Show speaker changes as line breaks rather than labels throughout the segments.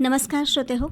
नमस्कार श्रोते हो,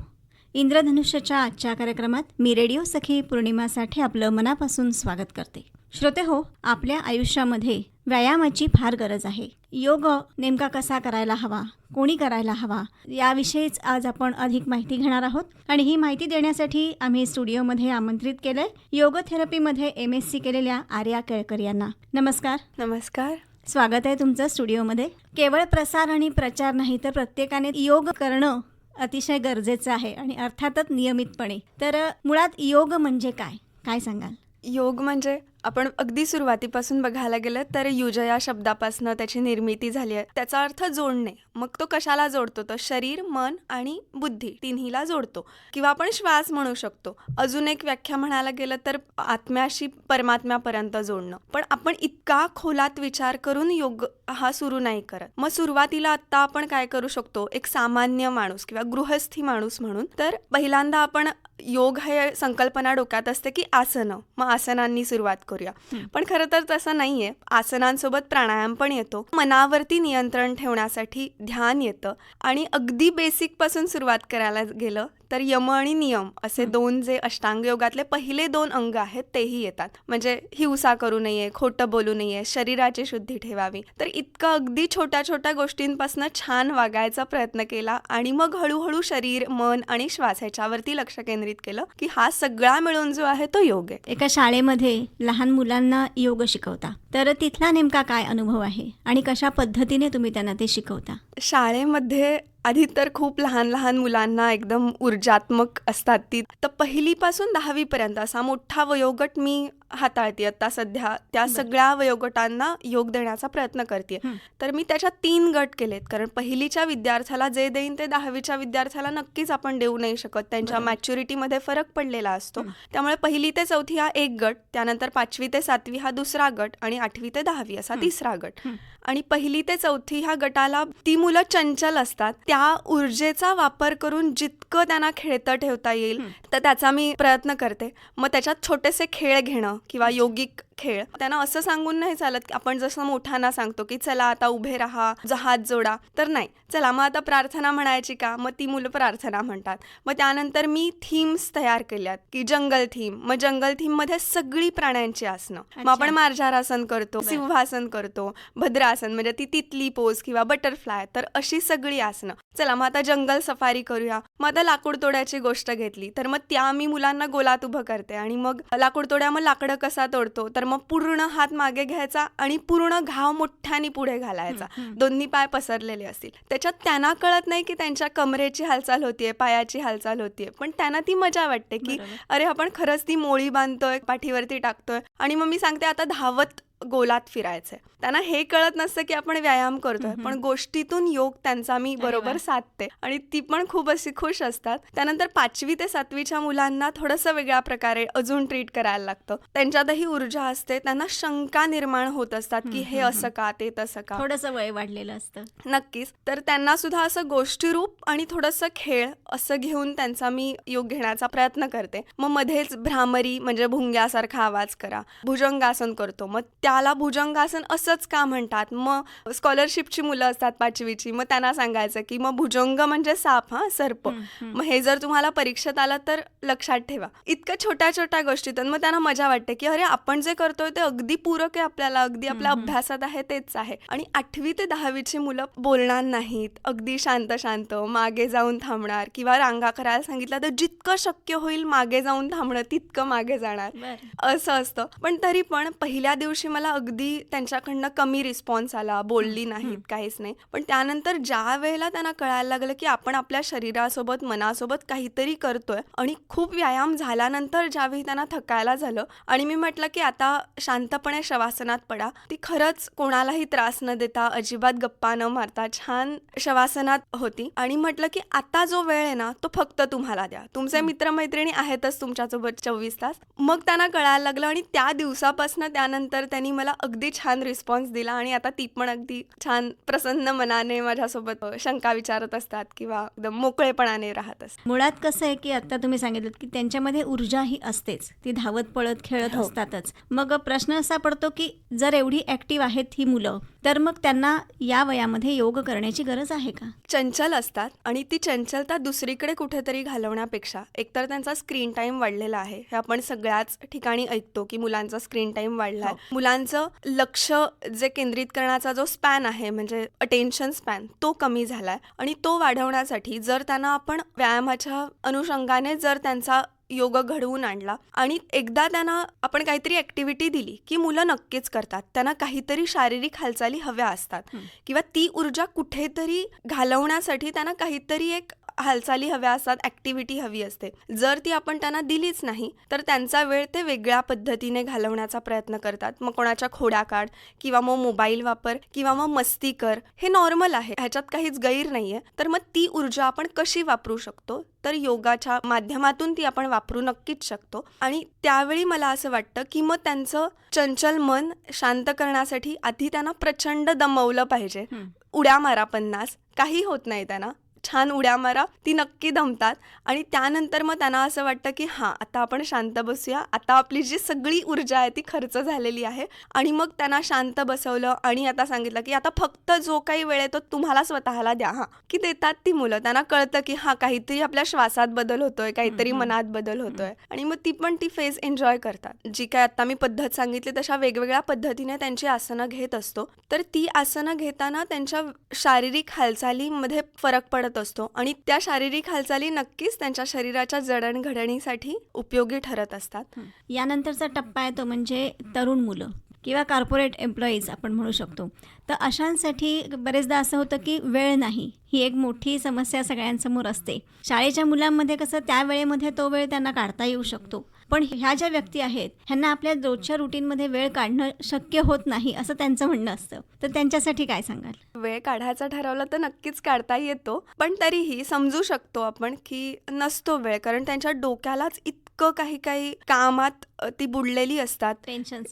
इंद्रधनुष्याच्या आजच्या कार्यक्रमात मी रेडिओ सखी पौर्णिमा साठे आपलं मनापासून स्वागत करते. श्रोते हो, आपल्या आयुष्यामध्ये व्यायामाची फार गरज आहे. योग नेमका कसा करायला हवा, कोणी करायला हवा, याविषयीच आज आपण अधिक माहिती घेणार आहोत. आणि ही माहिती देण्यासाठी आम्ही स्टुडिओमध्ये आमंत्रित केलंय योग थेरपीमध्ये MSc केलेल्या आर्या केळकर यांना. नमस्कार.
नमस्कार.
स्वागत आहे तुमचं स्टुडिओमध्ये. केवळ प्रसार आणि प्रचार नाही, तर प्रत्येकाने योग करणं अतिशय गरजेचं आहे आणि अर्थातच नियमितपणे. तर मुळात योग म्हणजे काय, काय सांगाल?
योग म्हणजे आपण अगदी सुरुवातीपासून बघायला गेलं तर युज या शब्दापासून त्याची निर्मिती झाली आहे. त्याचा अर्थ जोडणे. मग तो कशाला जोडतो? तर शरीर, मन आणि बुद्धी तिन्हीला जोडतो. किंवा आपण श्वास म्हणू शकतो. अजून एक व्याख्या म्हणायला गेलं तर आत्म्याशी परमात्म्यापर्यंत जोडणं. पण आपण इतका खोलात विचार करून योग हा सुरू नाही करत. मग सुरुवातीला आत्ता आपण काय करू शकतो? एक सामान्य माणूस किंवा गृहस्थी माणूस म्हणून तर पहिल्यांदा आपण योग हे संकल्पना डोक्यात असते की आसनं, मग आसनांनी सुरुवात करूया. पण खरं तर तसं नाहीये. आसनांसोबत प्राणायाम पण येतो. मनावरती नियंत्रण ठेवण्यासाठी ध्यान येतं. आणि अगदी बेसिक पासून सुरुवात करायला गेलं तर यम आणि नियम असे दोन जे अष्टांग योगातले पहिले 2 अंग आहेत तेही येतात. म्हणजे हिंसा करू नये, खोटं बोलू नये, शरीराची शुद्धी ठेवावी. तर इतकं अगदी छोट्या छोट्या गोष्टींपासून छान वागायचा प्रयत्न केला आणि मग हळूहळू शरीर, मन आणि श्वास ह्याच्यावरती लक्ष केंद्रित केलं की हा सगळा मिळून जो आहे तो योग आहे.
एका शाळेमध्ये लहान मुलांना योग शिकवता, तर तिथला नेमका काय अनुभव आहे आणि कशा पद्धतीने तुम्ही त्यांना ते शिकवता?
शाळेमध्ये आधी तर खूप लहान लहान मुलांना एकदम ऊर्जात्मक असतात ती. तर 1ली पासून 10वी पर्यंत असा मोठा वयोगट मी हाताळते आता सध्या. त्या सगळ्या वयोगटांना योग देण्याचा प्रयत्न करते. तर मी त्याच्यात 3 गट केलेत. कारण 1लीच्या विद्यार्थ्याला जे देईन ते 10वीच्या विद्यार्थ्याला नक्कीच आपण देऊ नाही शकत. त्यांच्या मॅच्युरिटीमध्ये फरक पडलेला असतो. त्यामुळे 1ली ते 4थी हा एक गट, त्यानंतर 5वी ते 7वी हा दुसरा गट आणि 8वी ते 10वी असा तिसरा गट. आणि 1ली ते 4थी ह्या गटाला ती मुलं चंचल असतात. त्या ऊर्जेचा वापर करून जितकं त्यांना खेळतं ठेवता येईल तर त्याचा मी प्रयत्न करते. मग त्याच्यात छोटेसे खेळ घेणं किंवा योगिक खेळ. त्यांना असं सांगून नाही चालत की आपण जसं मोठ्यांना सांगतो की चला आता उभे राहा, हात जोडा, तर नाही. चला मग आता प्रार्थना म्हणायची का? मग ती मुलं प्रार्थना म्हणतात. मग त्यानंतर मी थीम्स तयार केल्यात की जंगल थीम. मग जंगल थीम मध्ये सगळी प्राण्यांची आसनं. मग आपण मार्जारासन करतो, सिंहासन करतो, भद्रासन म्हणजे ती तितली पोज किंवा बटरफ्लाय, तर अशी सगळी आसनं. चला मग आता जंगल सफारी करूया. मग आता लाकूड तोड्याची गोष्ट घेतली तर मग त्या मी मुलांना गोलात उभं करते आणि मग लाकूड तोड्या, मग लाकडं कसा तोडतो तर मग पूर्ण हात मागे घ्यायचा आणि पूर्ण घाव मोठ्याने पुढे घालायचा. दोन्ही पाय पसरलेले असतील. त्याच्यात त्यांना कळत नाही की त्यांच्या कमरेची हालचाल होतीये, पायाची हालचाल होतीये, पण त्यांना ती मजा वाटते की अरे आपण खरंच ती मोळी बांधतोय, पाठीवरती टाकतोय. आणि मग मी सांगते आता धावत गोलात फिरायचंय. त्यांना हे कळत नसतं की आपण व्यायाम करतोय, पण गोष्टीतून योग त्यांचा मी बरोबर साधते आणि ती पण खूप अशी खुश असतात. त्यानंतर 5वी ते 7वीच्या मुलांना थोडंसं वेगळ्या प्रकारे अजून ट्रीट करायला लागतं. त्यांच्यातही ऊर्जा असते. त्यांना शंका निर्माण होत असतात की हे असं का, ते तसं का.
थोडंसं वय वाढलेलं असतं.
नक्कीच. तर त्यांना सुद्धा असं गोष्टीरूप आणि थोडंसं खेळ असं घेऊन त्यांचा मी योग घेण्याचा प्रयत्न करते. मग मध्येच भ्रामरी म्हणजे भुंग्यासारखा आवाज करा, भुजंगासन करतो. मग त्याला भुजंगासन असंच का म्हणतात? मग स्कॉलरशिपची मुलं असतात 5वीची, मग त्यांना सांगायचं की मग भुजंग म्हणजे साप, सर्प. मग हे जर तुम्हाला परीक्षेत आलं तर लक्षात ठेवा. इतकं छोट्या छोट्या गोष्टीतून मग त्यांना मजा वाटते की अरे आपण जे करतोय ते अगदी पूरक आहे आपल्याला, अगदी आपल्या अभ्यासात आहे तेच आहे. आणि 8वी ते 10वीची मुलं बोलणार नाहीत, अगदी शांत शांत मागे जाऊन थांबणार किंवा रांगा करायला सांगितलं तर जितकं शक्य होईल मागे जाऊन थांबणं तितकं मागे जाणार असं असतं. पण तरी पण पहिल्या दिवशी मला अगदी त्यांच्याकडनं कमी रिस्पॉन्स आला, बोलली नाहीत, काहीच नाही. पण त्यानंतर ज्या वेळेला त्यांना कळायला लागलं की आपण आपल्या शरीरासोबत मनासोबत काहीतरी करतोय आणि खूप व्यायाम झाल्यानंतर ज्यावेळी त्यांना थकायला झालं आणि मी म्हटलं की आता शांतपणे शवासनात पडा, ती खरंच कोणालाही त्रास न देता, अजिबात गप्पा न मारता छान शवासनात होती. आणि म्हटलं की आता जो वेळ आहे ना तो फक्त तुम्हाला द्या, तुमचे मित्रमैत्रिणी आहेतच तुमच्यासोबत 24 तास. मग त्यांना कळायला लागलं आणि त्या दिवसापासून त्यानंतर त्यांनी त्यांनी मला अगदी छान रिस्पॉन्स दिला आणि आता ती पण अगदी छान प्रसन्न मनाने माझ्यासोबत शंका विचारत असतात किंवा एकदम मोकळेपणाने राहत असतात.
मुळात कसं आहे की आता तुम्ही सांगितलं की त्यांच्यामध्ये ऊर्जा ही असतेच, ती धावत पळत खेळत
हो.
असतातच. मग प्रश्न असा पडतो की जर एवढी ॲक्टिव्ह आहेत ही मुलं, तर मग त्यांना या वयामध्ये योग करण्याची गरज आहे का?
चंचल असतात आणि ती चंचलता दुसरीकडे कुठेतरी घालवण्यापेक्षा एकतर त्यांचा स्क्रीन टाइम वाढलेला आहे, हे आपण सगळ्याच ठिकाणी ऐकतो की मुलांचा स्क्रीन टाइम वाढलाय. मुलांचं लक्ष जे केंद्रित करण्याचा जो स्पॅन आहे म्हणजे अटेन्शन स्पॅन तो कमी झालाय आणि तो वाढवण्यासाठी जर त्यांना आपण व्यायामाच्या अनुषंगाने जर त्यांचा योग घडवून आणला आणि एकदा त्यांना आपण काहीतरी ॲक्टिव्हिटी दिली की मुलं नक्कीच करतात. त्यांना काहीतरी शारीरिक हालचाली हव्या असतात किंवा ती ऊर्जा कुठेतरी घालवण्यासाठी त्यांना काहीतरी एक हालचाली हव्या असतात, ॲक्टिव्हिटी हवी असते. जर ती आपण त्यांना दिलीच नाही तर त्यांचा वेळ ते वेगळ्या पद्धतीने घालवण्याचा प्रयत्न करतात. मग कोणाच्या खोड्या काढ किंवा मग मोबाईल वापर किंवा मग मस्ती कर, हे नॉर्मल आहे, ह्याच्यात काहीच गैर नाही आहे. तर मग ती ऊर्जा आपण कशी वापरू शकतो, तर योगाच्या माध्यमातून ती आपण वापरू नक्कीच शकतो. आणि त्यावेळी मला असं वाटतं की मग त्यांचं चंचल मन शांत करण्यासाठी आधी त्यांना प्रचंड दमवलं पाहिजे. उड्या मारा 50, काही होत नाही त्यांना, छान उड्या मारा, ती नक्की दमतात. आणि त्यानंतर मग त्यांना असं वाटतं की हां आता आपण शांत बसूया, आता आपली जी सगळी ऊर्जा आहे ती खर्च झालेली आहे. आणि मग त्यांना शांत बसवलं आणि आता सांगितलं की आता फक्त जो काही वेळ आहे तो तुम्हाला स्वतःला द्या. हां की देतात ती मुलं, त्यांना कळतं की हां काहीतरी आपल्या श्वासात बदल होतोय, काहीतरी मनात बदल होतोय आणि मग ती पण ती फेज एन्जॉय करतात. जी काय आता मी पद्धत सांगितली तशा वेगवेगळ्या पद्धतीने त्यांची आसनं घेत असतो. तर ती आसनं घेताना त्यांच्या शारीरिक हालचालीमध्ये फरक पडत असतो आणि त्या शारीरिक हालचाली नक्कीच त्यांच्या शरीराच्या जडणघडणीसाठी उपयोगी ठरत असतात.
यानंतरचा टप्पा आहे तो म्हणजे तरुण मुलं किंवा कॉर्पोरेट एम्प्लॉईज आपण म्हणू शकतो. तर अशांसाठी बरेचदा असं होतं की वेळ नाही, ही एक मोठी समस्या सगळ्यांसमोर असते. शाळेच्या मुलांमध्ये कसं त्या वेळेमध्ये तो वेळ त्यांना काढता येऊ शकतो, पण ह्या ज्या व्यक्ती आहेत ह्यांना आपल्या रोजच्या रुटीनमध्ये वेळ काढणं शक्य होत नाही असं त्यांचं म्हणणं असतं. तर त्यांच्यासाठी काय सांगाल?
वेळ काढायचा ठरवलं तर नक्कीच काढता येतो, पण तरीही समजू शकतो आपण की नसतो वेळ, कारण त्यांच्या डोक्यालाच इतकं काही कामात ती बुडलेली असतात,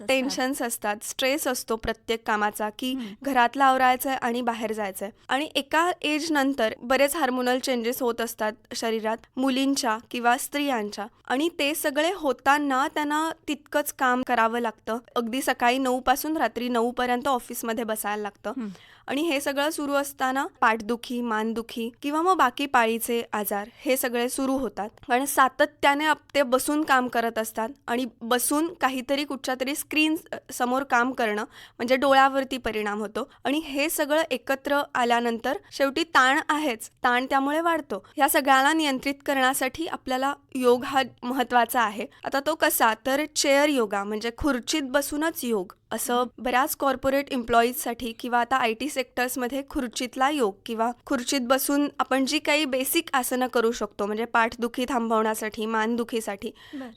टेन्शन्स असतात, स्ट्रेस असतो प्रत्येक कामाचा की घरातलं आवरायचं आहे आणि बाहेर जायचं आहे. आणि एका एज नंतर बरेच हार्मोनल चेंजेस होत असतात शरीरात, मुलींच्या किंवा स्त्रियांच्या, आणि ते सगळे होताना त्यांना तितकंच काम करावं लागतं. अगदी सकाळी 9 पासून रात्री 9 पर्यंत ऑफिसमध्ये बसायला लागतं. आणि हे सगळं सुरू असताना पाठदुखी, मानदुखी किंवा मग बाकी पाळीचे आजार हे सगळे सुरू होतात. कारण सातत्याने ते बसून काम करत असतात आणि बसून काहीतरी कुठच्या तरी स्क्रीन समोर काम करणं म्हणजे डोळ्यावरती परिणाम होतो. आणि हे सगळं एकत्र आल्यानंतर शेवटी ताण आहेच, ताण त्यामुळे वाढतो. ह्या सगळ्याला नियंत्रित करण्यासाठी आपल्याला योग हा महत्त्वाचा आहे. आता तो कसा, तर चेअर योगा म्हणजे खुर्चीत बसूनच योग, असं बऱ्याच कॉर्पोरेट एम्प्लॉईजसाठी किंवा आता IT सेक्टर्समध्ये खुर्चीतला योग किंवा खुर्चीत बसून आपण जी काही बेसिक आसनं करू शकतो म्हणजे पाठदुखी थांबवण्यासाठी, मानदुखीसाठी,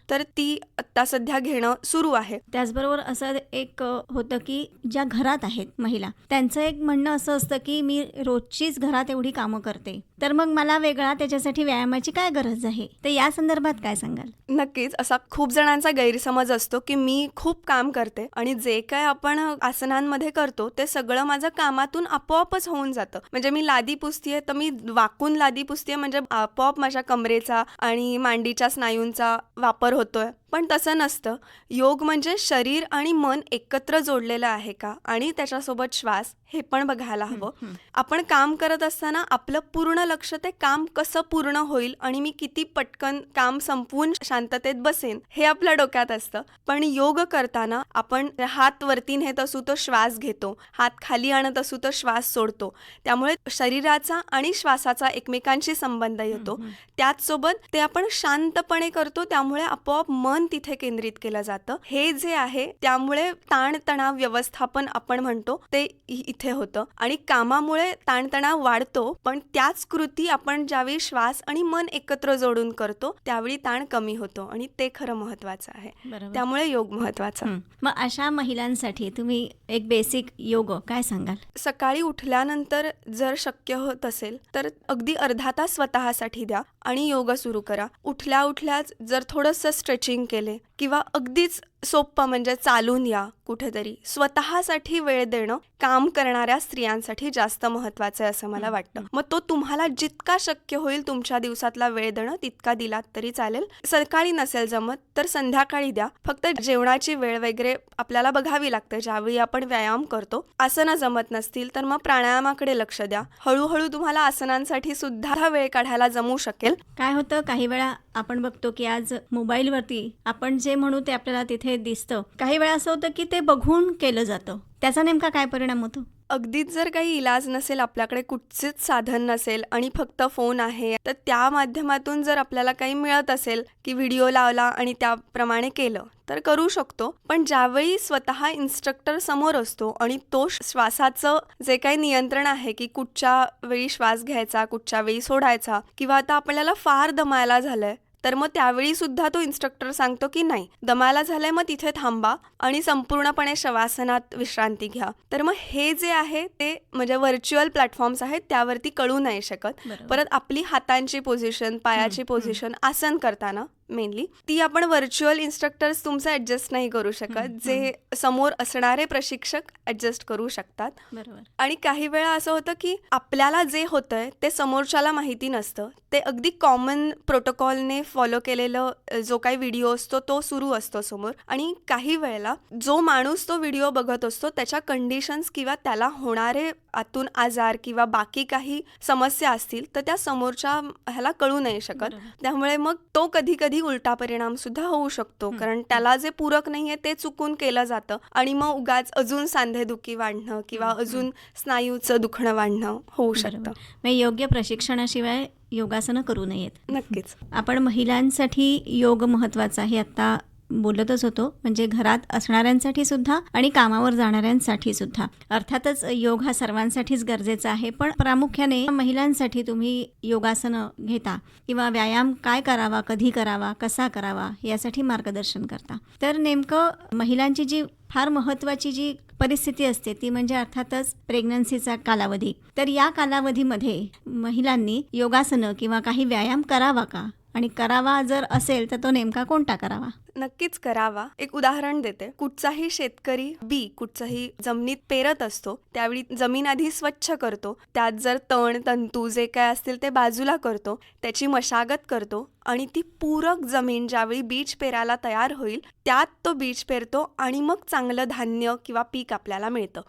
तर ती आत्ता सध्या घेणं सुरू आहे.
त्याचबरोबर असं एक होतं की ज्या घरात आहेत महिला, त्यांचं एक म्हणणं असं असतं की मी रोजचीच घरात एवढी कामं करते, तर मग मला वेगळा त्याच्यासाठी व्यायामाची काय गरज आहे? तर या संदर्भात काय सांगाल?
नक्कीच असा खूप जणांचा गैरसमज असतो की मी खूप काम करते आणि जे काय आपण आसनांमध्ये करतो ते सगळं माझं कामातून आपोआपच होऊन जातं. म्हणजे मी लादी पुसतीये तर मी वाकून लादी पुसतीये म्हणजे आपोआप माझ्या कमरेचा आणि मांडीच्या स्नायूंचा वापर होतोय. पण तसं नसतं. योग म्हणजे शरीर आणि मन एकत्र जोडलेलं आहे का, आणि त्याच्यासोबत श्वास हे पण बघायला हवं. आपण काम करत असताना आपलं पूर्ण लक्ष ते काम कसं पूर्ण होईल आणि मी किती पटकन काम संपवून शांततेत बसेन हे आपल्या डोक्यात असतं. पण योग करताना आपण हात वरती नेत असू तर श्वास घेतो, हात खाली आणत असू तर श्वास सोडतो. त्यामुळे शरीराचा आणि श्वासाचा एकमेकांशी संबंध येतो. त्याचसोबत ते आपण शांतपणे करतो, त्यामुळे आपोआप मन तिथे केंद्रित केलं जातं. हे जे आहे त्यामुळे ताणतणाव व्यवस्थापन आपण म्हणतो ते इथे होतं. आणि कामामुळे ताणतणाव वाढतो, पण त्याच कृती आपण ज्यावेळी श्वास आणि मन एकत्र जोडून करतो त्यावेळी ताण कमी होतो आणि ते खरं महत्वाचं आहे. त्यामुळे योग महत्वाचा.
मग अशा महिलांसाठी तुम्ही एक बेसिक योग काय सांगाल?
सकाळी उठल्यानंतर जर शक्य होत असेल तर अगदी अर्धा तास स्वतःसाठी द्या आणि योग सुरू करा. उठल्याच जर थोडंसं स्ट्रेचिंग केले किंवा अगदीच सोपं म्हणजे चालून या कुठेतरी, स्वतःसाठी वेळ देणं काम करणाऱ्या स्त्रियांसाठी जास्त महत्त्वाचं आहे असं मला वाटतं. मग तो तुम्हाला जितका शक्य होईल तुमच्या दिवसातला वेळ देणं तितका दिलात तरी चालेल. सकाळी नसेल जमत तर संध्याकाळी द्या. फक्त जेवणाची वेळ वगैरे आपल्याला बघावी लागते ज्यावेळी आपण व्यायाम करतो. आसनं जमत नसतील तर मग प्राणायामाकडे लक्ष द्या. हळूहळू तुम्हाला आसनांसाठी सुद्धा वेळ काढायला जमू शकेल.
काय होतं, काही वेळा आपण बघतो की आज मोबाईलवरती आपण जे म्हणू ते आपल्याला तिथे दिसतं. काही वेळा असं होतं की ते बघून केलं जातं. त्याचा नेमका काय परिणाम होतो?
अगदीच जर काही इलाज नसेल, आपल्याकडे कुठचेच साधन नसेल आणि फक्त फोन आहे, तर त्या माध्यमातून जर आपल्याला काही मिळत असेल की व्हिडिओ लावला आणि त्याप्रमाणे केलं तर करू शकतो. पण ज्यावेळी स्वतः इन्स्ट्रक्टर समोर असतो आणि तो श्वासाचं जे काही नियंत्रण आहे की कुठच्या वेळी श्वास घ्यायचा, कुठच्या वेळी सोडायचा, किंवा आता आपल्याला फार दमायला झालंय तर मग त्यावेळी सुद्धा तो इन्स्ट्रक्टर सांगतो की नाही, दमायला झालंय मग तिथे थांबा आणि संपूर्णपणे शवासनात विश्रांती घ्या. तर मग हे जे आहे ते म्हणजे व्हर्च्युअल प्लॅटफॉर्म्स आहेत त्यावरती कळू नाही शकत. परत आपली हातांची पोझिशन, पायाची पोझिशन आसन करताना मेनली ती आपण व्हर्च्युअल इन्स्ट्रक्टर्स तुमचं ॲडजस्ट नाही करू शकत, जे समोर असणारे प्रशिक्षक ॲडजस्ट करू शकतात.
बरोबर.
आणि काही वेळा असं होतं की आपल्याला जे होतंय ते समोरच्याला माहिती नसतं. ते अगदी कॉमन प्रोटोकॉलने फॉलो केलेलं जो काही व्हिडिओ असतो तो सुरू असतो समोर, आणि काही वेळेला जो माणूस तो व्हिडिओ बघत असतो त्याच्या कंडिशन्स किंवा त्याला होणारे आतून आजार किंवा बाकी काही समस्या असतील तर त्या समोरच्या ह्याला कळू नाही शकत. त्यामुळे मग तो कधी कधी उलटा परिणाम सुद्धा होऊ शकतो, कारण त्याला जे पूरक नाहीये ते चुकून केलं जातं आणि मग उगाच अजून सांधेदुखी वाढणं किंवा अजून स्नायूचं दुखणं वाढणं होऊ शकतं.
मग योग्य प्रशिक्षणाशिवाय योगासनं करू नयेत.
नक्कीच.
आपण महिलांसाठी योग महत्त्वाचा आहे आता बोलतच होतो, म्हणजे घरात असणाऱ्यांसाठी सुद्धा आणि कामावर जाणाऱ्यांसाठी सुद्धा. अर्थातच योग हा सर्वांसाठीच गरजेचा आहे, पण प्रामुख्याने महिलांसाठी तुम्ही योगासनं घेता किंवा व्यायाम काय करावा, कधी करावा, कसा करावा यासाठी मार्गदर्शन करता. तर नेमकं महिलांची जी फार महत्त्वाची जी परिस्थिती असते ती म्हणजे अर्थातच प्रेग्नन्सीचा कालावधी. तर या कालावधीमध्ये महिलांनी योगासनं किंवा काही व्यायाम करावा का, आणि करावा जर असेल तर तो नेमका कोणता करावा?
नक्कीच करावा. एक उदाहरण देते. कुठचाही शेतकरी बी कुठचाही जमिनीत पेरत असतो त्यावेळी जमीन आधी स्वच्छ करतो, त्यात जर तण तंतू जे काय असतील ते बाजूला करतो, त्याची मशागत करतो आणि ती पूरक जमीन ज्यावेळी बीज पेरायला तयार होईल त्यात तो बीज पेरतो आणि मग चांगलं धान्य किंवा पीक आपल्याला मिळतं.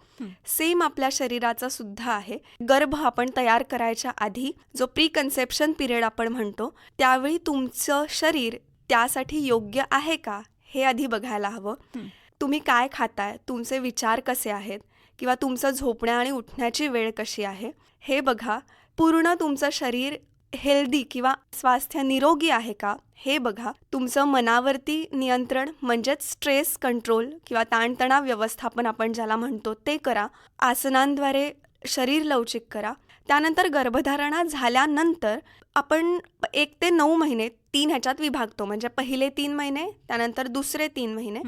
सेम आपल्या शरीराचं सुद्धा आहे. गर्भ आपण तयार करायच्या आधी जो प्री कन्सेप्शन पिरियड आपण म्हणतो त्यावेळी तुमचं शरीर त्यासाठी योग्य आहे का हे आधी बघायला हवं. तुम्ही काय खाताय, तुमचे विचार कसे आहेत, किंवा तुमचं झोपण्या आणि उठण्याची वेळ कशी आहे हे बघा. पूर्ण तुमचं शरीर हेल्दी किंवा स्वास्थ्य निरोगी आहे का हे बघा. तुमचं मनावरती नियंत्रण म्हणजेच स्ट्रेस कंट्रोल किंवा ताणतणाव व्यवस्थापन आपण ज्याला म्हणतो ते करा. आसनांद्वारे शरीर लवचिक करा. त्यानंतर गर्भधारणा झाल्यानंतर आपण 1 ते 9 महिने 3 ह्याच्यात विभागतो, म्हणजे पहिले 3 महिने, त्यानंतर दुसरे 3 महिने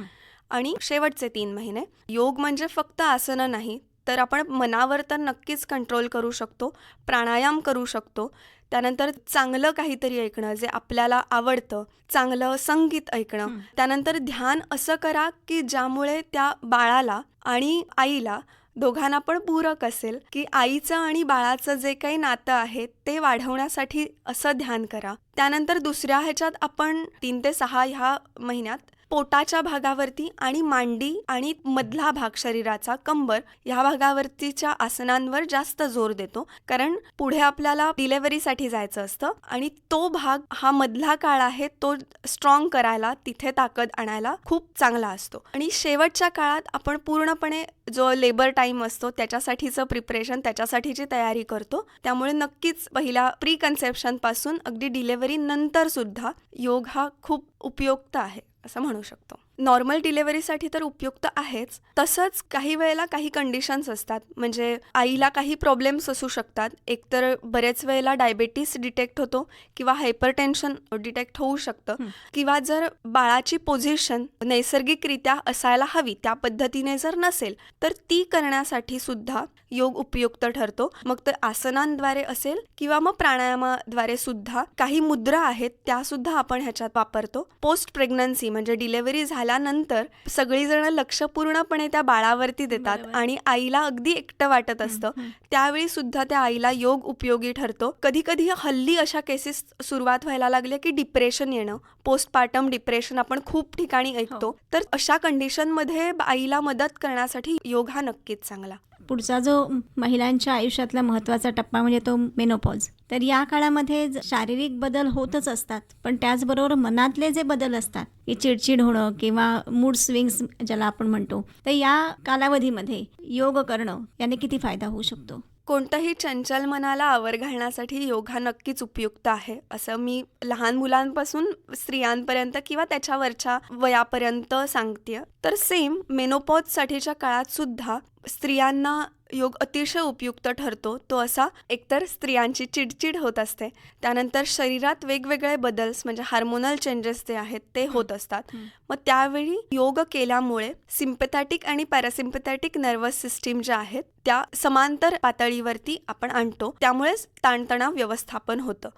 आणि शेवटचे 3 महिने. योग म्हणजे फक्त आसनं नाही तर आपण मनावर तर नक्कीच कंट्रोल करू शकतो, प्राणायाम करू शकतो. त्यानंतर चांगलं काहीतरी ऐकणं जे आपल्याला आवडतं, चांगलं संगीत ऐकणं. त्यानंतर ध्यान असं करा की ज्यामुळे त्या बाळाला आणि आईला दोघांना पण पूरक असेल, की आईचं आणि बाळाचं जे काही नातं आहे ते वाढवण्यासाठी असं ध्यान करा. त्यानंतर दुसऱ्या ह्याच्यात आपण 3 ते 6 ह्या महिन्यात पोटाच्या भागावरती आणि मांडी आणि मधला भाग शरीराचा कंबर ह्या भागावरतीच्या आसनांवर जास्त जोर देतो, कारण पुढे आपल्याला डिलेव्हरीसाठी जायचं असतं आणि तो भाग हा मधला काळ आहे तो स्ट्रॉंग करायला, तिथे ताकद आणायला खूप चांगला असतो. आणि शेवटच्या काळात आपण पूर्णपणे जो लेबर टाईम असतो त्याच्यासाठीचं प्रिपरेशन, त्याच्यासाठीची तयारी करतो. त्यामुळे नक्कीच पहिल्या प्री कन्सेप्शनपासून अगदी डिलेव्हरी नंतर सुद्धा योग हा खूप उपयुक्त आहे असं म्हणू शकतो. नॉर्मल डिलेव्हरीसाठी तर उपयुक्त आहेच. तसंच काही वेळेला काही कंडिशन्स असतात, म्हणजे आईला काही प्रॉब्लेम्स असू शकतात. एकतर बरेच वेळेला डायबेटीस डिटेक्ट होतो किंवा हायपरटेन्शन डिटेक्ट होऊ शकतं, किंवा जर बाळाची पोझिशन नैसर्गिकरित्या असायला हवी त्या पद्धतीने जर नसेल तर ती करण्यासाठी सुद्धा योग उपयुक्त ठरतो. मग ते आसनांद्वारे असेल किंवा मग प्राणायामाद्वारे सुद्धा. काही मुद्रा आहेत त्या सुद्धा आपण ह्याच्यात वापरतो. पोस्ट प्रेग्नन्सी म्हणजे डिलेव्हरी झाल्यानंतर सगळीजण लक्ष पूर्णपणे त्या बाळावरती देतात आणि आईला अगदी एकटं वाटत असतं. त्यावेळी सुद्धा त्या आईला योग उपयोगी ठरतो. कधी कधी हल्ली अशा केसेस सुरुवात व्हायला लागल्या की डिप्रेशन येणं, पोस्टपार्टम डिप्रेशन आपण खूप ठिकाणी ऐकतो. तर अशा कंडिशनमध्ये आईला मदत करण्यासाठी योग हा नक्कीच चांगला.
पुढचा जो महिलांच्या आयुष्यातला महत्त्वाचा टप्पा म्हणजे तो मेनोपॉज. तर या काळामध्ये शारीरिक बदल होतच असतात, पण त्याचबरोबर मनातले जे बदल असतात, की चिडचिड होणं किंवा मूड स्विंग्स ज्याला आपण म्हणतो, तर या कालावधीमध्ये योग करणं याने किती फायदा होऊ शकतो?
कोणतंही चंचल मनाला आवर घालण्यासाठी योग हा नक्कीच उपयुक्त आहे, असं मी लहान मुलांपासून स्त्रियांपर्यंत किंवा त्याच्यावरच्या वयापर्यंत सांगते. तर सेम मेनोपॉजसाठीच्या काळात सुद्धा स्त्रियांना योग अतिशय उपयुक्त ठरतो. तो असा, एकतर स्त्रियांची चिडचिड होत असते, त्यानंतर शरीरात वेगवेगळे बदल्स म्हणजे हार्मोनल चेंजेस जे आहेत ते होत असतात. मग त्यावेळी योग केल्यामुळे सिम्पॅथॅटिक आणि पॅरासिम्पॅथॅटिक नर्वस सिस्टीम ज्या आहेत त्या समांतर पातळीवरती आपण आणतो. त्यामुळेच ताणतणाव व्यवस्थापन होतं.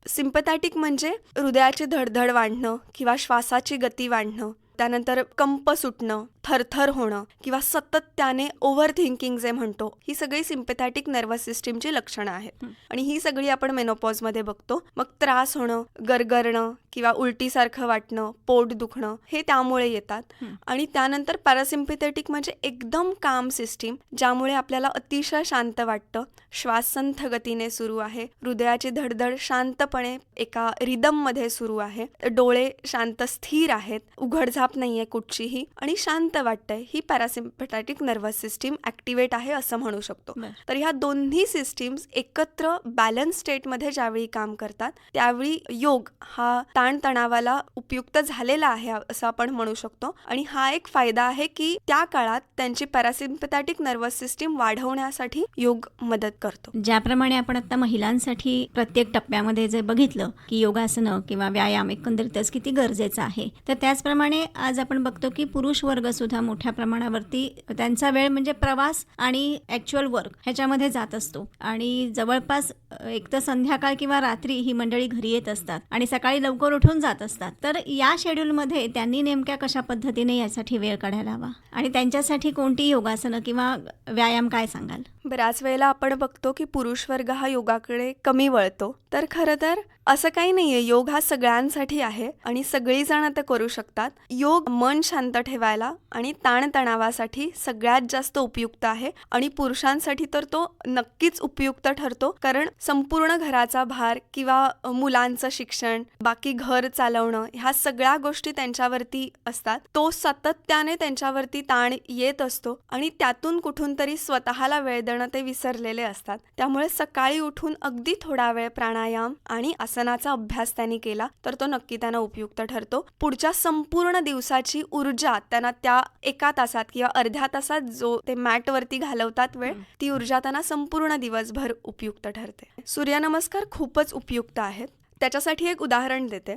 सिम्पॅथॅटिक म्हणजे हृदयाची धडधड वाढणं किंवा श्वासाची गती वाढणं, त्यानंतर कंप सुटणं, थरथर होणं किंवा सतत त्याने ओव्हर थिंकिंग जे म्हणतो, ही सगळी सिम्पॅथॅटिक नर्वस सिस्टीमची लक्षणं आहेत आणि ही सगळी आपण मेनोपॉजमध्ये बघतो. मग त्रास होणं, गरगरणं किंवा उलटीसारखं वाटणं, पोट दुखणं हे त्यामुळे येतात. आणि त्यानंतर पॅरासिम्पॅथॅटिक म्हणजे एकदम काम सिस्टीम, ज्यामुळे आपल्याला अतिशय शांत वाटतं, श्वास संथ गतीने सुरू आहे, हृदयाची धडधड शांतपणे एका रिदममध्ये सुरू आहे, डोळे शांत स्थिर आहेत, उघडझाप नाहीये कुठचीही आणि शांत वाटतंय. ही पॅरासिम्पॅथॅटिक नर्वस सिस्टीम ॲक्टिवेट आहे असं म्हणू शकतो. तर ह्या दोन्ही सिस्टीम्स एकत्र बॅलन्स स्टेटमध्ये ज्यावेळी काम करतात त्यावेळी योग हा ताणतणावाला उपयुक्त झालेला आहे असं आपण म्हणू शकतो. आणि हा एक फायदा आहे की त्या काळात त्यांची पॅरासिम्पॅथॅटिक नर्वस सिस्टीम वाढवण्यासाठी योग मदत करतो.
ज्याप्रमाणे आपण आता महिलांसाठी प्रत्येक टप्प्यामध्ये जे बघितलं की योगासनं किंवा व्यायाम एकंदरीतच किती गरजेचं आहे, तर त्याचप्रमाणे आज आपण बघतो की पुरुष वर्ग सुद्धा मोठ्या प्रमाणावरती त्यांचा वेळ म्हणजे प्रवास आणि ॲक्च्युअल वर्क ह्याच्यामध्ये जात असतो आणि जवळपास एक तर संध्याकाळ किंवा रात्री ही मंडळी घरी येत असतात आणि सकाळी लवकर उठून जात असतात. तर या शेड्यूलमध्ये त्यांनी नेमक्या कशा पद्धतीने यासाठी वेळ काढायला हवा आणि त्यांच्यासाठी कोणती योगासनं किंवा व्यायाम काय सांगाल?
बऱ्याच वेळेला आपण बघतो की पुरुष वर्ग हा योगाकडे कमी वळतो. तर खरं तर असं काही नाहीये, योग हा सगळ्यांसाठी आहे आणि सगळी जण ते करू शकतात. योग मन शांत ठेवायला आणि ताणतणावासाठी सगळ्यात जास्त उपयुक्त आहे आणि पुरुषांसाठी तर तो नक्कीच उपयुक्त ठरतो, कारण संपूर्ण घराचा भार किंवा मुलांचं शिक्षण, बाकी घर चालवणं, ह्या सगळ्या गोष्टी त्यांच्यावरती असतात. तो सातत्याने त्यांच्यावरती ताण येत असतो आणि त्यातून कुठून तरी स्वतःला वेळ देणं ते विसरलेले असतात. त्यामुळे सकाळी उठून अगदी थोडा वेळ प्राणायाम आणि आसनाचा अभ्यास त्यांनी केला तर तो नक्की त्यांना उपयुक्त ठरतो. पुढच्या संपूर्ण दिवसाची ऊर्जा त्यांना त्या एका तासात किंवा अर्ध्या तासात जो ते मॅटवरती घालवतात वेळ, ती ऊर्जा त्यांना संपूर्ण दिवसभर उपयुक्त ठरते. सूर्यनमस्कार खूपच उपयुक्त आहेत. त्याच्यासाठी एक उदाहरण देते.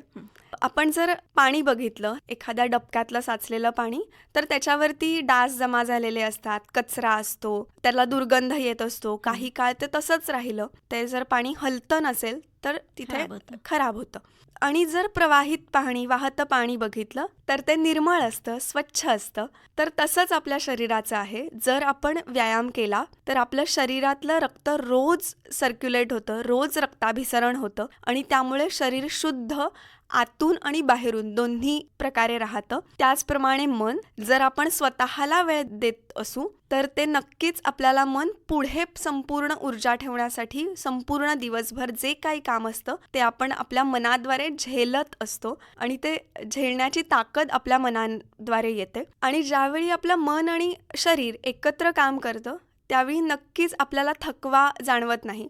आपण जर पाणी बघितलं, एखाद्या डबक्यातलं साचलेलं पाणी, तर त्याच्यावरती डास जमा झालेले असतात, कचरा असतो, त्याला दुर्गंध येत असतो. काही काळ ते तसंच राहिलं, ते जर पाणी हलतं नसेल तर तिथे खराब होतं. आणि जर प्रवाहित पाणी, वाहतं पाणी बघितलं तर ते निर्मळ असतं, स्वच्छ असतं. तर तसंच आपल्या शरीराचं आहे. जर आपण व्यायाम केला तर आपलं शरीरातलं रक्त रोज सर्क्युलेट होतं, रोज रक्ताभिसरण होतं आणि त्यामुळे शरीर शुद्ध आतून आणि बाहेरून दोन्ही प्रकारे राहतं. त्याचप्रमाणे मन, जर आपण स्वतःला वेळ देत असू तर ते नक्कीच आपल्याला मन पुढे संपूर्ण ऊर्जा ठेवण्यासाठी संपूर्ण दिवसभर जे काही काम असतं ते आपण आपल्या मनाद्वारे झेलत असतो आणि ते झेलण्याची ताकद आपल्या मनाद्वारे येते. आणि ज्यावेळी आपलं मन आणि शरीर एकत्र काम करतं त्यावेळी नक्कीच आपल्याला थकवा जाणवत नाही.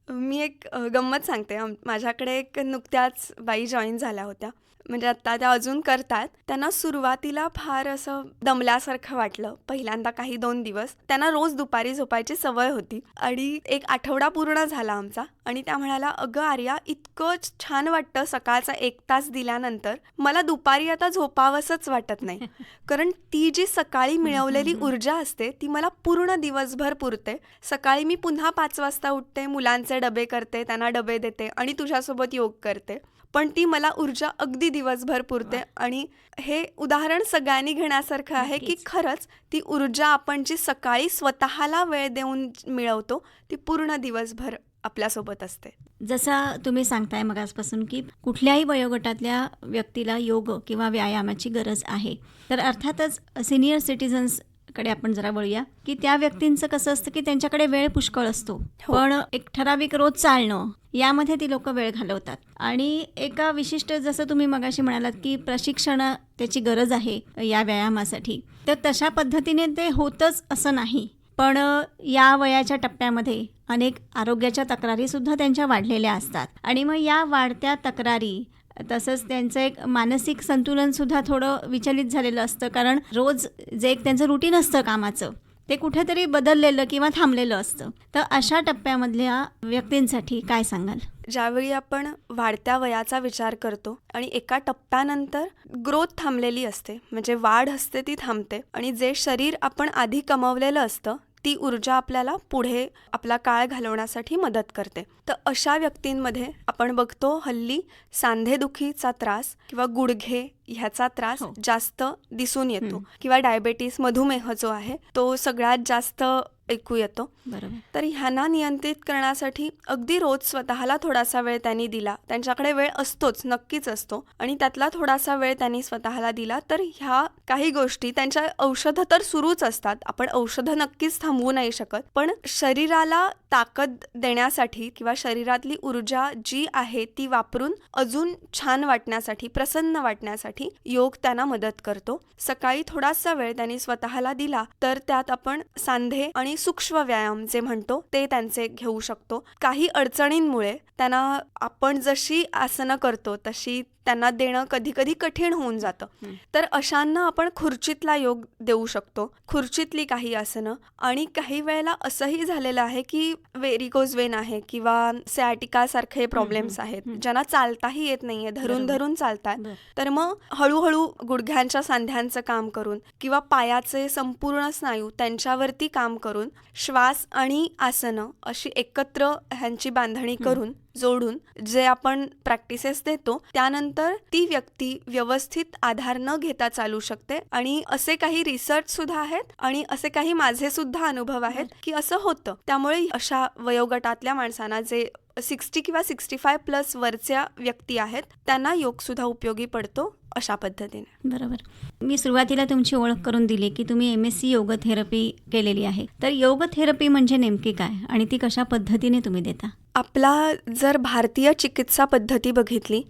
मी एक गंमत सांगते. माझ्याकडे एक नुकत्याच बाई जॉईन झाल्या होत्या. म्हणजे आत्ता त्या अजून करतात. त्यांना सुरुवातीला फार असं दमल्यासारखं वाटलं पहिल्यांदा काही 2 दिवस. त्यांना रोज दुपारी झोपायची सवय होती आणि एक आठवडा पूर्ण झाला आमचा आणि त्या म्हणाल्या, "अगं आर्या, इतकं छान वाटतं सकाळचा 1 तास दिल्यानंतर. मला दुपारी आता झोपावंसंच वाटत नाही." कारण ती जी सकाळी मिळवलेली ऊर्जा असते ती मला पूर्ण दिवसभर पुरते. सकाळी मी पुन्हा 5 वाजता उठते, मुलांचे डबे करते, त्यांना डबे देते आणि तुझ्यासोबत योग करते. पण ती मला ऊर्जा अगदी दिवसभर पुरते आणि हे उदाहरण सगळ्यांनी घेण्यासारखं आहे की
नक्कीच.
खरंच ती ऊर्जा आपण जी सकाळी स्वतःला वेळ देऊन मिळवतो ती पूर्ण दिवसभर आपल्यासोबत असते.
जसा तुम्ही सांगताय मगासपासून की कुठल्याही वयोगटातल्या व्यक्तीला योग किंवा व्यायामाची गरज आहे, तर अर्थातच सिनियर सिटिझन्सकडे आपण जरा वळूया की त्या व्यक्तींचं कसं असतं की त्यांच्याकडे वेळ पुष्कळ असतो,
हो.
पण एक ठराविक रोज चालणं यामध्ये ती लोक वेळ घालवतात आणि एका विशिष्ट, जसं तुम्ही मगाशी म्हणालात की प्रशिक्षण त्याची गरज आहे या व्यायामासाठी, तर तशा पद्धतीने ते होतच असं नाही. पण या वयाच्या टप्प्यामध्ये अनेक आरोग्याच्या तक्रारीसुद्धा त्यांच्या वाढलेल्या असतात आणि मग या वाढत्या तक्रारी तसंच त्यांचं एक मानसिक संतुलनसुद्धा थोडं विचलित झालेलं असतं, कारण रोज जे एक त्यांचं रुटीन असतं कामाचं ते कुठेतरी बदललेलं किंवा थांबलेलं असतं. तर अशा टप्प्यामधल्या व्यक्तींसाठी काय सांगाल?
ज्यावेळी आपण वाढत्या वयाचा विचार करतो आणि एका टप्प्यानंतर ग्रोथ थांबलेली असते, म्हणजे वाढ असते ती थांबते आणि जे शरीर आपण आधी कमवलेलं असतं ती ऊर्जा आपल्याला पुढे आपला काळ घालवण्यासाठी मदत करते. तर अशा व्यक्तींमध्ये आपण बघतो हल्ली सांधेदुखीचा त्रास किंवा गुडघे ह्याचा त्रास
हो.
जास्त दिसून येतो किंवा डायबेटीस, मधुमेह जो आहे तो सगळ्यात जास्त ऐकू येतो.
बरोबर.
तर ह्यांना नियंत्रित करण्यासाठी अगदी रोज स्वतःला थोडासा वेळ त्यांनी दिला, त्यांच्याकडे वेळ असतोच, नक्कीच असतो, आणि त्यातला थोडासा वेळ त्यांनी स्वतःला दिला तर ह्या काही गोष्टी, त्यांच्या औषधं तर सुरूच असतात, आपण औषधं नक्कीच थांबवू नाही शकत, पण शरीराला ताकद देण्यासाठी किंवा शरीरातली ऊर्जा जी आहे ती वापरून अजून छान वाटण्यासाठी, प्रसन्न वाटण्यासाठी योग त्यांना मदत करतो. सकाळी थोडासा वेळ त्यांनी स्वतःला दिला तर त्यात आपण सांधे आणि सूक्ष्म व्यायाम जे म्हणतो ते त्यांचे घेऊ शकतो. काही अडचणींमुळे त्यांना आपण जशी आसनं करतो तशी त्यांना देणं कधी कधी कठीण होऊन जातं, तर अशांना आपण खुर्चीतला योग देऊ शकतो, खुर्चीतली काही आसनं. आणि काही वेळेला असंही झालेलं आहे की व्हेरिकोज वेन आहे किंवा सॅटिका सारखे प्रॉब्लेम्स आहेत, ज्यांना चालताही येत नाहीये, धरून धरून चालतात, तर मग हळूहळू गुडघ्यांच्या सांध्यांचं काम करून किंवा पायाचे संपूर्ण स्नायू त्यांच्यावरती काम करून श्वास आणि आसनं अशी एकत्र ह्यांची बांधणी करून जोडून जे आपण प्रॅक्टिसेस देतो त्यानंतर ती व्यक्ती व्यवस्थित आधार न घेता चालू शकते. आणि असे काही रिसर्च सुद्धा आहेत आणि असे काही माझे सुद्धा अनुभव आहेत की असं होतं. त्यामुळे अशा वयोगटातल्या माणसांना जे 60 किंवा 65+ वरच्या व्यक्ती आहेत त्यांना योग सुद्धा उपयोगी पडतो अशा पद्धतीने.
बरोबर. मी सुरुवातीला तुमची ओळख करून दिली की तुम्ही MSc योग थेरपी केलेली आहे, तर योग थेरपी म्हणजे नेमकी काय आणि ती कशा पद्धतीने तुम्ही देता?
आपला जर भारतीय चिकित्सा पद्धती बघितली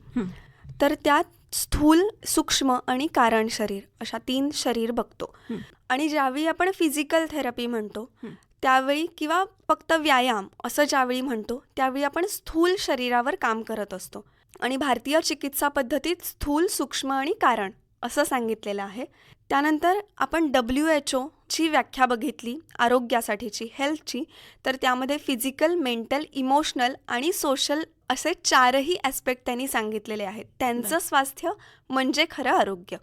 तर त्यात स्थूल, सूक्ष्म आणि कारण शरीर अशा 3 शरीर बघतो. आणि ज्यावेळी आपण फिजिकल थेरपी म्हणतो त्यावेळी किंवा फक्त व्यायाम असं ज्यावेळी म्हणतो त्यावेळी आपण स्थूल शरीरावर काम करत असतो. आणि भारतीय चिकित्सा पद्धतीत स्थूल, सूक्ष्म आणि कारण असं सांगितलेलं आहे. त्यानंतर आपण WHO ची व्याख्या बघितली आरोग्यासाठीची, हेल्थची, तर त्यामध्ये फिजिकल, मेंटल, इमोशनल आणि सोशल असे 4ही ॲस्पेक्ट त्यांनी सांगितलेले आहेत. त्यांचं स्वास्थ्य म्हणजे खरं आरोग्य.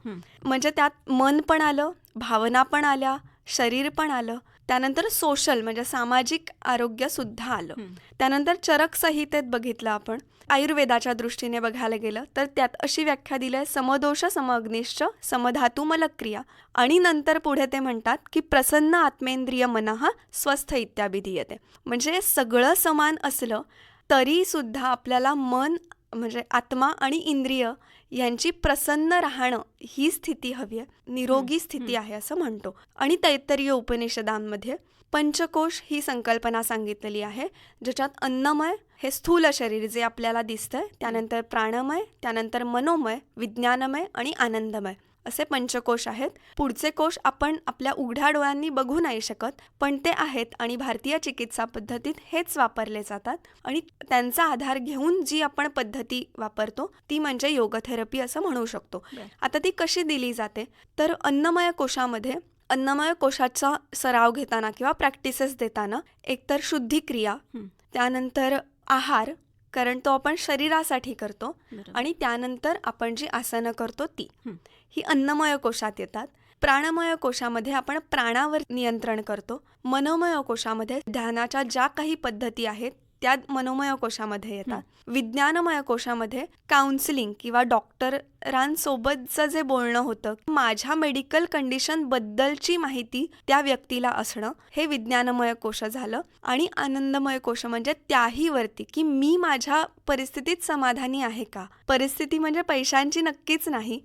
म्हणजे त्यात मन पण आलं, भावना पण आल्या, शरीर पण आलं, त्यानंतर सोशल म्हणजे सामाजिक आरोग्यसुद्धा आलं. त्यानंतर चरक संहितेत बघितलं आपण, आयुर्वेदाच्या दृष्टीने बघायला गेलं तर त्यात अशी व्याख्या दिली आहे, समदोष समअग्निश्च समधातू मलक्रिया. आणि नंतर पुढे ते म्हणतात की प्रसन्न आत्मेंद्रिय मनः स्वस्थ इत्याभिधीयते. म्हणजे सगळं समान असलं तरीसुद्धा आपल्याला मन म्हणजे आत्मा आणि इंद्रिय यांची प्रसन्न राहणं ही स्थिती हवी आहे, निरोगी स्थिती आहे असं म्हणतो. आणि तैत्तरीय उपनिषदांमध्ये पंचकोश ही संकल्पना सांगितलेली आहे, ज्याच्यात अन्नमय हे स्थूल शरीर जे आपल्याला दिसतंय, त्यानंतर प्राणमय, त्यानंतर मनोमय, विज्ञानमय आणि आनंदमय असे पंचकोश आहेत. पुढचे कोश आपण आपल्या उघड्या डोळ्यांनी बघू नाही शकत, पण ते आहेत आणि भारतीय चिकित्सा पद्धतीत हेच वापरले जातात. आणि त्यांचा आधार घेऊन जी आपण पद्धती वापरतो ती म्हणजे योगथेरपी असं म्हणू शकतो. आता ती कशी दिली जाते तर अन्नमय कोशाचा सराव घेताना किंवा प्रॅक्टिसेस देताना एकतर शुद्धी क्रिया, त्यानंतर आहार, कारण तो आपण शरीरासाठी करतो, आणि त्यानंतर आपण जी आसनं करतो ती ही अन्नमय कोशात येतात. प्राणमय कोशामध्ये आपण प्राणावर नियंत्रण करतो. मनोमय कोशामध्ये ध्यानाच्या ज्या काही पद्धती आहेत त्या मनोमय कोशामध्ये येतात. विज्ञानमय कोशामध्ये काउन्सिलिंग किंवा डॉक्टरांसोबतचं जे बोलणं होतं, माझ्या मेडिकल कंडिशनबद्दलची माहिती त्या व्यक्तीला असणं, हे विज्ञानमय कोश झालं. आणि आनंदमय कोश म्हणजे त्याही वरती की मी माझ्या परिस्थितीत समाधानी आहे का. परिस्थिती म्हणजे पैशांची नक्कीच नाही,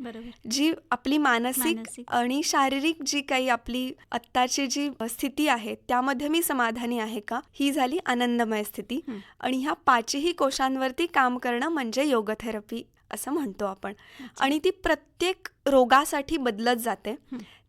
जी आपली मानसिक आणि शारीरिक जी काही आपली आत्ताची जी स्थिती आहे त्यामध्ये मी समाधानी आहे का, ही झाली आनंदमय स्थिती. आणि ह्या पाचही कोशांवरती काम करणं म्हणजे योगथेरपी असं म्हणतो आपण. आणि ती प्रत्येक रोगासाठी बदलत जाते.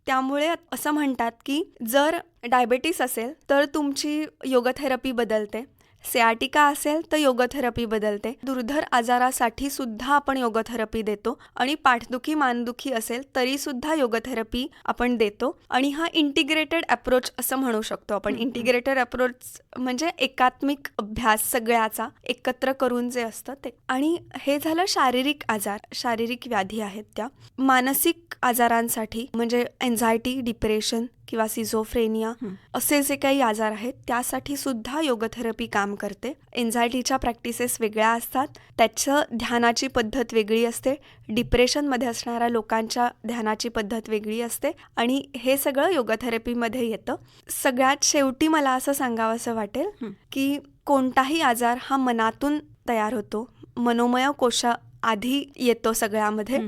त्यामुळे असं म्हणतात की जर डायबेटीस असेल तर तुमची योगथेरपी बदलते, सियाटिका असेल तर योगथेरपी बदलते, दुर्धर आजारासाठी सुद्धा आपण योगथेरपी देतो, आणि पाठदुखी मानदुखी असेल तरी सुद्धा योगथेरपी आपण देतो. आणि हा इंटिग्रेटेड अप्रोच असं म्हणू शकतो आपण. इंटिग्रेटेड अप्रोच म्हणजे एकात्मिक अभ्यास सगळ्याचा एकत्र करून जे असतं ते. आणि हे झालं शारीरिक आजार, शारीरिक व्याधी आहेत त्या. मानसिक आजारांसाठी म्हणजे एन्झायटी, डिप्रेशन किंवा सिझोफ्रेनिया असे जे काही आजार आहेत त्यासाठी सुद्धा योगथेरपी काम करते. एन्झायटीच्या प्रॅक्टिसेस वेगळ्या असतात, त्याचं ध्यानाची पद्धत वेगळी असते. डिप्रेशनमध्ये असणाऱ्या लोकांच्या ध्यानाची पद्धत वेगळी असते, आणि हे सगळं योगथेरपीमध्ये येतं. सगळ्यात शेवटी मला असं सांगावंसं वाटेल की कोणताही आजार हा मनातून तयार होतो. मनोमय कोश आधी येतो सगळ्यामध्ये.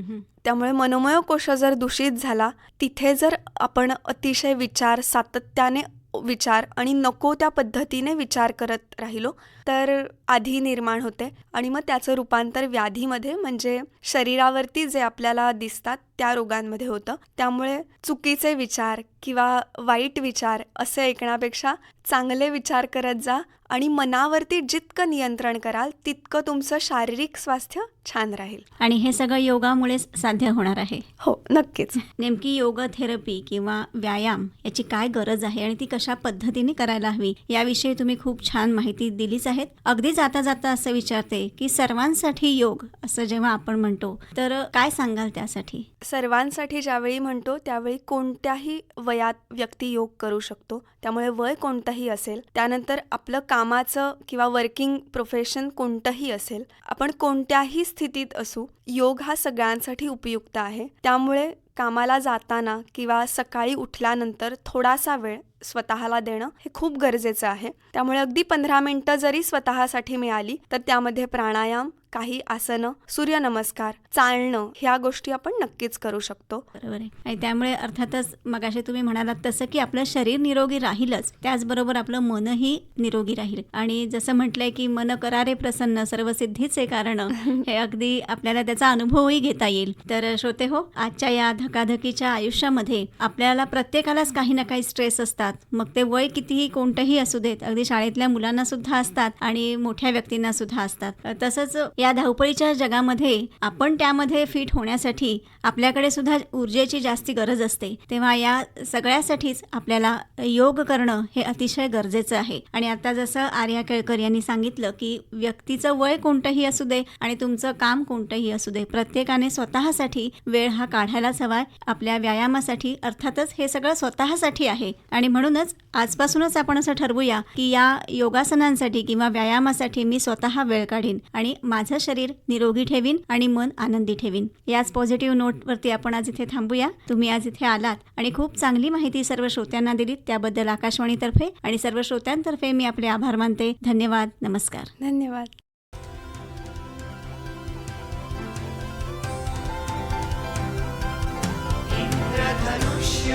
त्यामुळे मनोमय कोश जर दूषित झाला, तिथे जर आपण अतिशय विचार, सातत्याने विचार आणि नको त्या पद्धतीने विचार करत राहिलो तर आधी निर्माण होते, आणि मग त्याचं रूपांतर व्याधीमध्ये म्हणजे शरीरावरती जे आपल्याला दिसतात त्या रोगांमध्ये होतं. त्यामुळे चुकीचे विचार किंवा वाईट विचार असे ऐकण्यापेक्षा चांगले विचार करत जा, आणि मनावरती जितकं नियंत्रण कराल तितकं तुमचं शारीरिक स्वास्थ्य छान राहील.
आणि हे सगळं योगामुळेच साध्य होणार आहे.
हो, नक्कीच.
नेमकी योग थेरपी किंवा व्यायाम याची काय गरज आहे आणि ती कशा पद्धतीने करायला हवी याविषयी तुम्ही खूप छान माहिती दिलीच आहेत. अगदी जाता जाता असं विचारते की सर्वांसाठी योग असं जेव्हा आपण म्हणतो तर काय सांगाल त्यासाठी?
सर्वांसाठी ज्यावेळी म्हणतो त्यावेळी कोणत्याही वयात व्यक्ती योग करू शकतो. त्यामुळे वय कोणतंही असेल, त्यानंतर आपलं कामाचं किंवा वर्किंग प्रोफेशन कोणतंही असेल, आपण कोणत्याही स्थितीत असू, योग हा सगळ्यांसाठी उपयुक्त आहे. त्यामुळे कामाला जाताना किंवा सकाळी उठल्यानंतर थोडासा वेळ स्वतःला देणं हे खूप गरजेचं आहे. त्यामुळे अगदी 15 मिनिटं जरी स्वतःसाठी मिळाली तर त्यामध्ये प्राणायाम, काही आसनं, सूर्यनमस्कार, चालणं ह्या गोष्टी आपण नक्कीच करू शकतो.
बरोबर आहे. आणि त्यामुळे अर्थातच मगाशी तुम्ही म्हणालात तसं की आपलं शरीर निरोगी राहीलच, त्याचबरोबर आपलं मनही निरोगी राहील. आणि जसं म्हटलंय की मन करारे प्रसन्न सर्व सिद्धीचे कारण, हे अगदी आपल्याला त्याचा अनुभवही घेता येईल. तर श्रोते हो, आजच्या या धकाधकीच्या आयुष्यामध्ये आपल्याला प्रत्येकालाच काही ना काही स्ट्रेस असतात. मग ते वय कितीही कोणतंही असू देत, अगदी शाळेतल्या मुलांना सुद्धा असतात आणि मोठ्या व्यक्तींना सुद्धा असतात. तसंच या धावपळीच्या जगामध्ये आपण त्यामध्ये फिट होण्यासाठी आपल्याकडे सुद्धा ऊर्जेची जास्ती गरज असते. तेव्हा या सगळ्यासाठीच आपल्याला योग करणं हे अतिशय गरजेचं आहे. आणि आता जसं आर्या केळकर यांनी सांगितलं की व्यक्तीचं वय कोणतंही असू दे आणि तुमचं काम कोणतंही असू दे, प्रत्येकाने स्वतःसाठी वेळ हा काढायलाच हवा. आपल्या व्यायामासाठी अर्थातच हे सगळं स्वतःसाठी आहे. आणि म्हणूनच आजपासूनच आपण असं ठरवूया की या योगासनांसाठी किंवा व्यायामासाठी मी स्वतः वेळ काढीन आणि माझं शरीर निरोगी ठेवीन आणि मन आनंदी ठेवीन. याच पॉझिटिव्ह नोटवरती आपण आज इथे थांबूया. तुम्ही आज इथे आलात आणि खूप चांगली माहिती सर्व श्रोत्यांना दिलीत, त्याबद्दल आकाशवाणीतर्फे आणि सर्व श्रोत्यांतर्फे मी आपले आभार मानते. धन्यवाद. नमस्कार.
धन्यवाद. इंद्रधनुष्य